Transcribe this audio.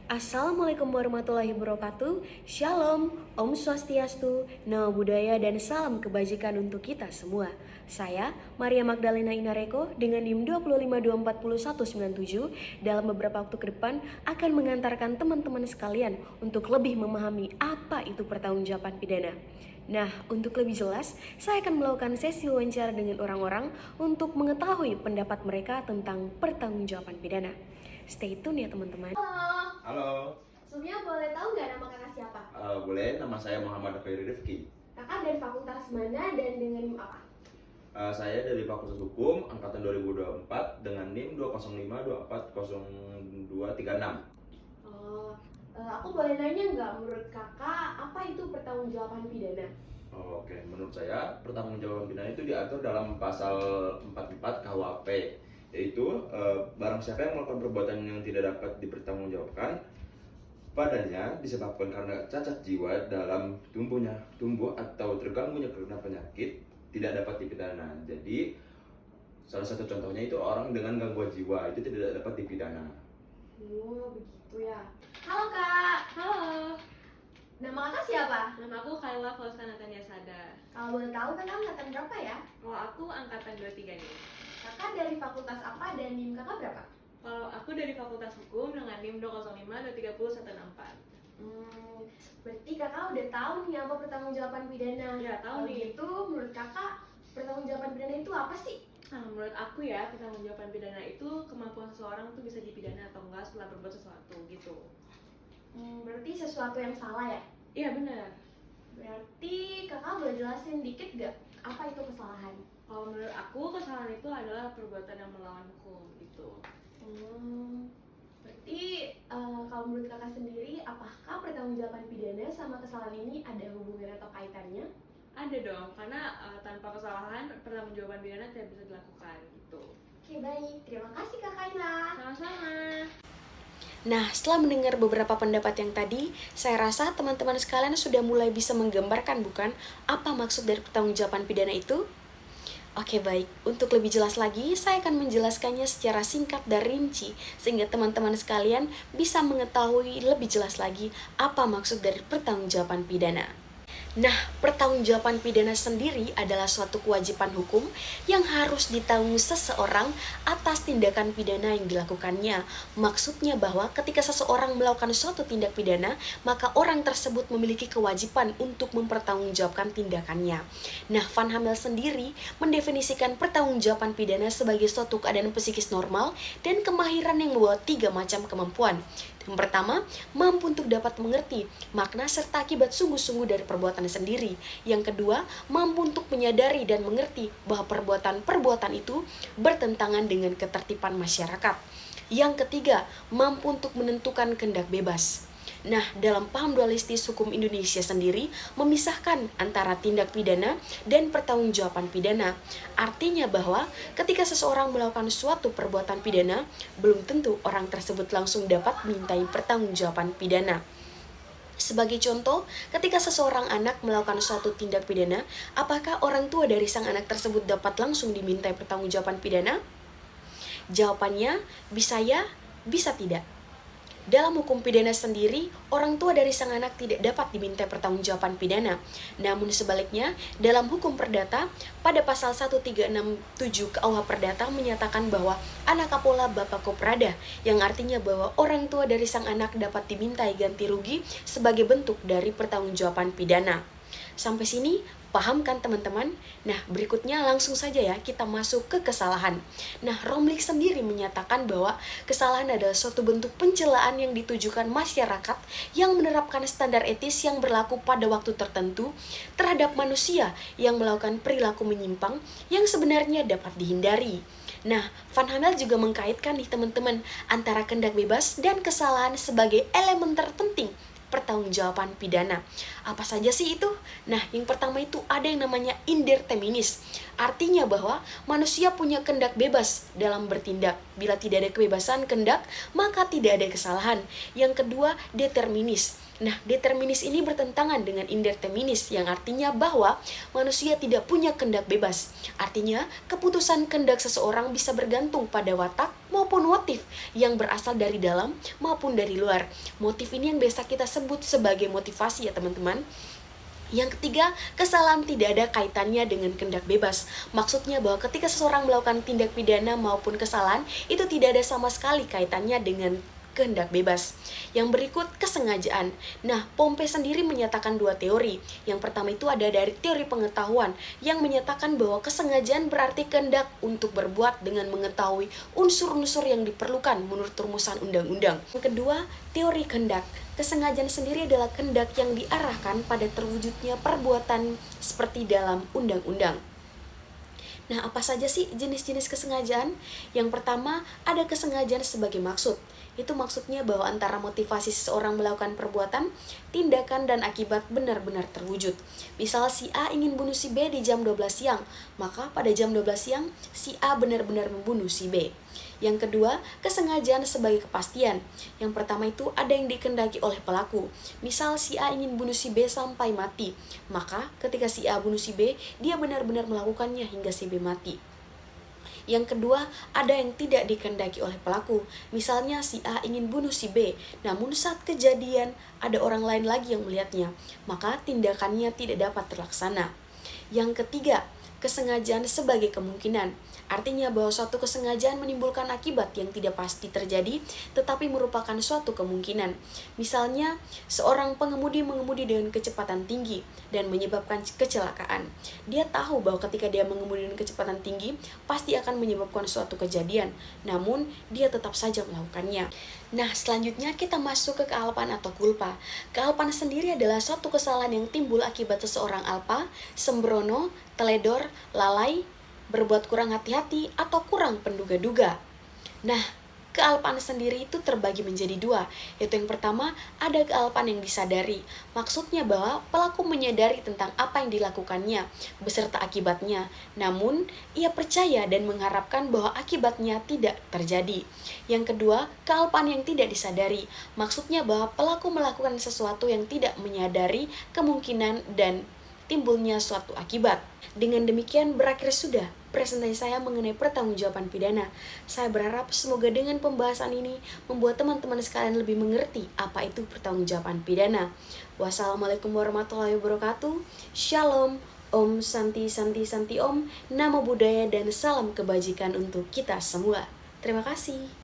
Assalamualaikum warahmatullahi wabarakatuh. Shalom, Om Swastiastu, Namo Buddhaya dan salam kebajikan untuk kita semua. Saya Maria Magdalena Inareko dengan NIM 2524197 dalam beberapa waktu ke depan akan mengantarkan teman-teman sekalian untuk lebih memahami apa itu pertanggungjawaban pidana. Nah, untuk lebih jelas, saya akan melakukan sesi wawancara dengan orang-orang untuk mengetahui pendapat mereka tentang pertanggungjawaban pidana. Stay tune ya teman-teman. Halo. Halo, Sebelumnya boleh tahu nggak nama kakak siapa? boleh. Nama saya Muhammad Khairi Rifki. Kakak dari fakultas mana dan dengan NIM apa? Saya dari Fakultas Hukum angkatan 2024 dengan NIM 205240236. Oh, aku boleh nanya nggak menurut kakak apa itu pertanggungjawaban pidana? Oke, menurut saya pertanggungjawaban pidana itu diatur dalam pasal 44 KUHP, yaitu barang siapa yang melakukan perbuatan yang tidak dapat dipertanggungjawabkan padanya disebabkan karena cacat jiwa dalam tumbuh atau terganggunya karena penyakit tidak dapat dipidana. Jadi salah satu contohnya itu orang dengan gangguan jiwa itu tidak dapat dipidana. Oh, begitu ya. Halo kak. Halo, Nama kakak siapa? nama aku Kayla Fausta Natania Sada. Kalau boleh tahu kakak angkatan berapa ya? Kalau aku angkatan 23 nih. Kakak dari fakultas apa dan NIM kakak berapa? Kalau aku dari Fakultas Hukum dengan NIM 205 230 164. Berarti kakak udah tahu nih apa pertanggungjawaban pidana. Ya, tahu Kalau nih. gitu menurut kakak pertanggungjawaban pidana itu apa sih? Nah, menurut aku ya, pertanggungjawaban pidana itu kemampuan seseorang tuh bisa dipidana atau enggak setelah berbuat sesuatu gitu. Berarti sesuatu yang salah ya? Iya benar. Berarti kakak boleh jelasin dikit gak apa itu kesalahan? Kalau menurut aku kesalahan itu adalah perbuatan yang melawan hukum gitu. Berarti kalau menurut kakak sendiri, apakah pertanggungjawaban pidana sama kesalahan ini ada hubungan atau kaitannya? Ada dong, karena tanpa kesalahan pertanggungjawaban pidana tidak bisa dilakukan gitu. Oke baik, terima kasih Kak Kaila. Sama-sama. Nah, setelah mendengar beberapa pendapat yang tadi, saya rasa teman-teman sekalian sudah mulai bisa menggambarkan bukan apa maksud dari pertanggungjawaban pidana itu? Oke baik, untuk lebih jelas lagi, saya akan menjelaskannya secara singkat dan rinci sehingga teman-teman sekalian bisa mengetahui lebih jelas lagi apa maksud dari pertanggungjawaban pidana. Nah, pertanggungjawaban pidana sendiri adalah suatu kewajiban hukum yang harus ditanggung seseorang atas tindakan pidana yang dilakukannya. Maksudnya bahwa ketika seseorang melakukan suatu tindak pidana, maka orang tersebut memiliki kewajiban untuk mempertanggungjawabkan tindakannya. Nah, Van Hammel sendiri mendefinisikan pertanggungjawaban pidana sebagai suatu keadaan psikis normal dan kemahiran yang membawa 3 macam kemampuan. Yang pertama, mampu untuk dapat mengerti makna serta akibat sungguh-sungguh dari perbuatan sendiri. Yang kedua, mampu untuk menyadari dan mengerti bahwa perbuatan-perbuatan itu bertentangan dengan ketertiban masyarakat. Yang ketiga, mampu untuk menentukan kehendak bebas. Nah, dalam paham dualistis hukum Indonesia sendiri memisahkan antara tindak pidana dan pertanggungjawaban pidana. Artinya bahwa ketika seseorang melakukan suatu perbuatan pidana, belum tentu orang tersebut langsung dapat dimintai pertanggungjawaban pidana. Sebagai contoh, ketika seseorang anak melakukan suatu tindak pidana, apakah orang tua dari sang anak tersebut dapat langsung dimintai pertanggungjawaban pidana? Jawabannya, bisa ya, bisa tidak. Dalam hukum pidana sendiri, orang tua dari sang anak tidak dapat diminta pertanggungjawaban pidana. Namun sebaliknya, dalam hukum perdata, pada pasal 1367 KUH Perdata menyatakan bahwa anak apola bapa koprada, yang artinya bahwa orang tua dari sang anak dapat dimintai ganti rugi sebagai bentuk dari pertanggungjawaban pidana. Sampai sini, paham kan teman-teman? Nah, berikutnya langsung saja ya kita masuk ke kesalahan. Nah, Romlik sendiri menyatakan bahwa kesalahan adalah suatu bentuk pencelaan yang ditujukan masyarakat yang menerapkan standar etis yang berlaku pada waktu tertentu terhadap manusia yang melakukan perilaku menyimpang yang sebenarnya dapat dihindari. Nah, Van Hammel juga mengkaitkan nih teman-teman antara kehendak bebas dan kesalahan sebagai elemen terpenting pertanggungjawaban pidana. Apa saja sih itu? Nah, yang pertama itu ada yang namanya indeterminis. Artinya bahwa manusia punya kehendak bebas dalam bertindak. Bila tidak ada kebebasan kehendak, maka tidak ada kesalahan. Yang kedua, determinis. Nah, determinis ini bertentangan dengan indeterminis yang artinya bahwa manusia tidak punya kehendak bebas. Artinya, keputusan kehendak seseorang bisa bergantung pada watak maupun motif yang berasal dari dalam maupun dari luar. Motif ini yang biasa kita sebut sebagai motivasi ya teman-teman. Yang ketiga, kesalahan tidak ada kaitannya dengan kehendak bebas. Maksudnya bahwa ketika seseorang melakukan tindak pidana maupun kesalahan, itu tidak ada sama sekali kaitannya dengan kehendak bebas. Yang berikut, kesengajaan. Nah, Pompey sendiri menyatakan dua teori. Yang pertama itu ada dari teori pengetahuan yang menyatakan bahwa kesengajaan berarti kehendak untuk berbuat dengan mengetahui unsur-unsur yang diperlukan menurut rumusan undang-undang. Yang kedua, teori kehendak. Kesengajaan sendiri adalah kehendak yang diarahkan pada terwujudnya perbuatan seperti dalam undang-undang. Nah, apa saja sih jenis-jenis kesengajaan? Yang pertama, ada kesengajaan sebagai maksud. Itu maksudnya bahwa antara motivasi seseorang melakukan perbuatan, tindakan, dan akibat benar-benar terwujud. Misal si A ingin bunuh si B di jam 12 siang, maka pada jam 12 siang, si A benar-benar membunuh si B. Yang kedua, kesengajaan sebagai kepastian. Yang pertama itu ada yang dikehendaki oleh pelaku. Misal si A ingin bunuh si B sampai mati, maka ketika si A bunuh si B, dia benar-benar melakukannya hingga si B mati. Yang kedua, ada yang tidak dikehendaki oleh pelaku. Misalnya si A ingin bunuh si B, namun saat kejadian ada orang lain lagi yang melihatnya, maka tindakannya tidak dapat terlaksana. Yang ketiga, kesengajaan sebagai kemungkinan. Artinya bahwa suatu kesengajaan menimbulkan akibat yang tidak pasti terjadi, tetapi merupakan suatu kemungkinan. Misalnya, seorang pengemudi mengemudi dengan kecepatan tinggi dan menyebabkan kecelakaan. Dia tahu bahwa ketika dia mengemudi dengan kecepatan tinggi, pasti akan menyebabkan suatu kejadian, namun dia tetap saja melakukannya. Nah, selanjutnya kita masuk ke kealpaan atau kulpa. Kealpaan sendiri adalah suatu kesalahan yang timbul akibat seseorang alpa, sembrono, teledor, lalai, berbuat kurang hati-hati, atau kurang penduga-duga. Nah, kealpaan sendiri itu terbagi menjadi dua, yaitu yang pertama, ada kealpaan yang disadari. Maksudnya bahwa pelaku menyadari tentang apa yang dilakukannya, beserta akibatnya. Namun, ia percaya dan mengharapkan bahwa akibatnya tidak terjadi. Yang kedua, kealpaan yang tidak disadari. Maksudnya bahwa pelaku melakukan sesuatu yang tidak menyadari kemungkinan dan timbulnya suatu akibat. Dengan demikian berakhir sudah presentasi saya mengenai pertanggungjawaban pidana. Saya berharap semoga dengan pembahasan ini membuat teman-teman sekalian lebih mengerti apa itu pertanggungjawaban pidana. Wassalamualaikum warahmatullahi wabarakatuh. Shalom, Om Santi Santi Santi Om, Namo Buddhaya dan salam kebajikan untuk kita semua. Terima kasih.